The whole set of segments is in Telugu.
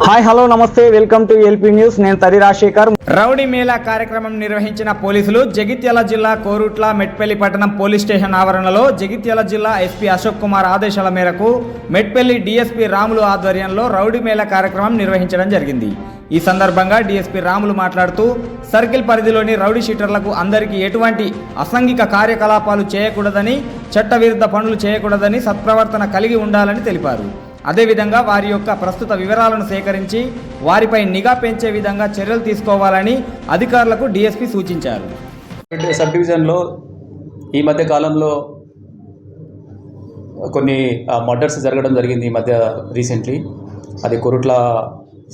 హాయ్ హలో నమస్తే వెల్కమ్ టు ఎల్పీ న్యూస్. నేను తరి రాజశేఖర్. రౌడీ మేళా కార్యక్రమం నిర్వహించిన పోలీసులు జగిత్యాల జిల్లా కోరుట్ల మెట్పల్లి పట్టణం పోలీస్ స్టేషన్ ఆవరణలో జగిత్యాల జిల్లా ఎస్పీ అశోక్ కుమార్ ఆదేశాల మేరకు మెట్పల్లి డీఎస్పీ రాములు ఆధ్వర్యంలో రౌడీ మేళా కార్యక్రమం నిర్వహించడం జరిగింది. ఈ సందర్భంగా డీఎస్పీ రాములు మాట్లాడుతూ సర్కిల్ పరిధిలోని రౌడీ షీటర్లకు అందరికీ ఎటువంటి అసాంఘిక కార్యకలాపాలు చేయకూడదని, చట్టవిరుద్ధ పనులు చేయకూడదని, సత్ప్రవర్తన కలిగి ఉండాలని తెలిపారు. అదేవిధంగా వారి యొక్క ప్రస్తుత వివరాలను సేకరించి వారిపై నిఘా పెంచే విధంగా చర్యలు తీసుకోవాలని అధికారులకు డీఎస్పీ సూచించారు. సబ్ డివిజన్లో ఈ మధ్య కాలంలో కొన్ని మర్డర్స్ జరగడం జరిగింది. ఈ మధ్య రీసెంట్లీ అది కొరుట్ల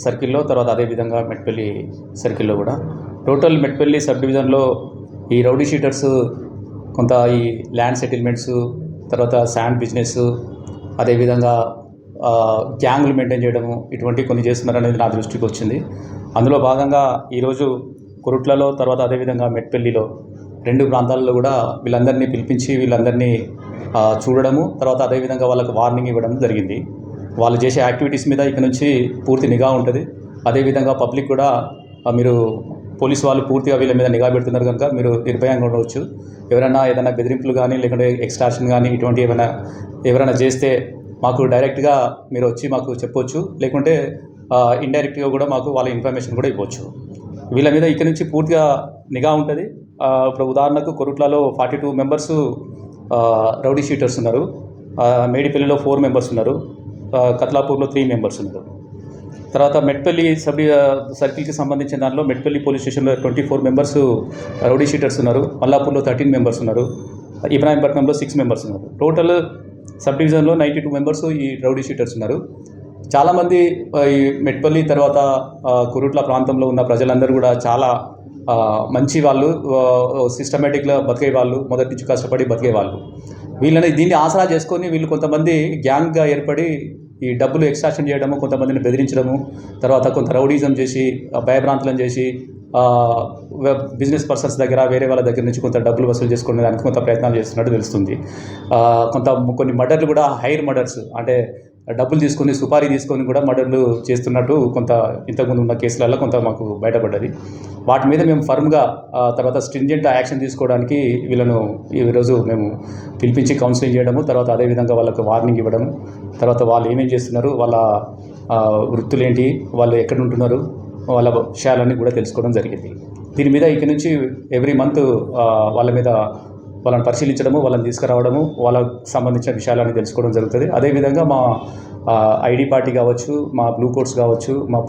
సర్కిల్లో, తర్వాత అదేవిధంగా మెట్పల్లి సర్కిల్లో కూడా. టోటల్ మెట్పల్లి సబ్ డివిజన్లో ఈ రౌడీ షీటర్స్ కొంత ఈ ల్యాండ్ సెటిల్మెంట్స్, తర్వాత శాండ్ బిజినెస్, అదేవిధంగా గ్యాంగులు మెయింటైన్ చేయడము, ఇటువంటి కొన్ని చేస్తున్నారనేది నా దృష్టికి వచ్చింది. అందులో భాగంగా ఈరోజు కొరుట్లలో, తర్వాత అదేవిధంగా మెట్పల్లిలో రెండు ప్రాంతాల్లో కూడా వీళ్ళందరినీ పిలిపించి వీళ్ళందరినీ చూడడము, తర్వాత అదేవిధంగా వాళ్ళకు వార్నింగ్ ఇవ్వడం జరిగింది. వాళ్ళు చేసే యాక్టివిటీస్ మీద ఇక నుంచి పూర్తి నిఘా ఉంటుంది. అదేవిధంగా పబ్లిక్ కూడా మీరు పోలీసు వాళ్ళు పూర్తిగా వీళ్ళ మీద నిఘా పెడుతున్నారు కనుక మీరు నిర్భయంగా ఉండవచ్చు. ఎవరైనా ఏదైనా బెదిరింపులు కానీ, లేకుంటే ఎక్స్టార్షన్ కానీ ఇటువంటి ఎవరైనా చేస్తే మాకు డైరెక్ట్గా మీరు వచ్చి మాకు చెప్పవచ్చు, లేకుంటే ఇండైరెక్ట్గా కూడా మాకు వాళ్ళ ఇన్ఫర్మేషన్ కూడా ఇవ్వచ్చు. వీళ్ళ మీద ఇక్కడి నుంచి పూర్తిగా నిఘా ఉంటుంది. ఇప్పుడు ఉదాహరణకు కొరుట్లలో 42 మెంబర్స్ రౌడీ షీటర్స్ ఉన్నారు, మేడిపల్లిలో 4 మెంబర్స్ ఉన్నారు, కత్లాపూర్లో 3 మెంబర్స్ ఉన్నారు. తర్వాత మెట్పల్లి సర్కిల్కి సంబంధించిన దానిలో మెట్పల్లి పోలీస్ స్టేషన్లో 24 మెంబర్స్ రౌడీ షీటర్స్ ఉన్నారు, మల్లాపూర్లో 13 మెంబర్స్ ఉన్నారు, ఇబ్రాహీంపట్నంలో 6 మెంబర్స్ ఉన్నారు. టోటల్ సబ్ డివిజన్లో 92 మెంబర్స్ ఈ రౌడీ షీటర్స్ ఉన్నారు. చాలామంది ఈ మెట్పల్లి తర్వాత కురుట్ల ప్రాంతంలో ఉన్న ప్రజలందరూ కూడా చాలా మంచి వాళ్ళు, సిస్టమేటిక్గా బతికే వాళ్ళు, మొదటి నుంచి కష్టపడి బతికే వాళ్ళు. దీన్ని ఆసరా చేసుకొని వీళ్ళు కొంతమంది గ్యాంగ్గా ఏర్పడి ఈ డబ్బులు ఎక్స్ట్రాక్షన్ చేయడము, కొంతమందిని బెదిరించడము, తర్వాత కొంత రౌడీజం చేసి భయభ్రాంతులను చేసి బిజినెస్ పర్సన్స్ దగ్గర, వేరే వాళ్ళ దగ్గర నుంచి కొంత డబ్బులు వసూలు చేసుకునే దానికి కొంత ప్రయత్నాలు చేస్తున్నట్టు తెలుస్తుంది. కొన్ని మర్డర్లు కూడా హైర్ మర్డర్స్, అంటే డబ్బులు తీసుకొని, సుపారీ తీసుకొని కూడా మర్డర్లు చేస్తున్నట్టు కొంత ఇంతకుముందు ఉన్న కేసులలో కొంత మాకు బయటపడ్డది. వాటి మీద మేము ఫర్మ్గా తర్వాత స్ట్రింజెంట్ యాక్షన్ తీసుకోవడానికి వీళ్ళను ఈరోజు మేము పిలిపించి కౌన్సిలింగ్ చేయడము, తర్వాత అదేవిధంగా వాళ్ళకు వార్నింగ్ ఇవ్వడము, తర్వాత వాళ్ళు ఏమేం చేస్తున్నారు, వాళ్ళ వృత్తులేంటి, వాళ్ళు ఎక్కడ ఉంటున్నారు, వాళ్ళ విషయాలన్నీ కూడా తెలుసుకోవడం జరిగింది. దీని మీద ఇక నుంచి ఎవ్రీ మంత్ వాళ్ళని పరిశీలించడము, వాళ్ళని తీసుకురావడము, వాళ్ళకు సంబంధించిన విషయాలన్నీ తెలుసుకోవడం జరుగుతుంది. అదేవిధంగా మా ఐడి పార్టీ కావచ్చు, మా బ్లూ కోట్స్ కావచ్చు, మా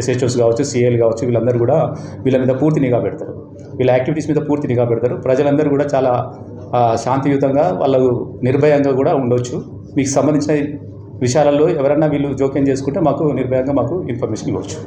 ఎస్హెచ్ఓస్ కావచ్చు, సిఏలు కావచ్చు, వీళ్ళందరూ కూడా వీళ్ళ మీద పూర్తి నిఘా పెడతారు. వీళ్ళ యాక్టివిటీస్ మీద పూర్తి నిఘా పెడతారు. ప్రజలందరూ కూడా చాలా శాంతియుతంగా, వాళ్ళు నిర్భయంగా కూడా ఉండవచ్చు. మీకు సంబంధించిన విషయాలలో ఎవరన్నా వీళ్ళు జోక్యం చేసుకుంటే మాకు నిర్భయంగా మాకు ఇన్ఫర్మేషన్ ఇవ్వచ్చు.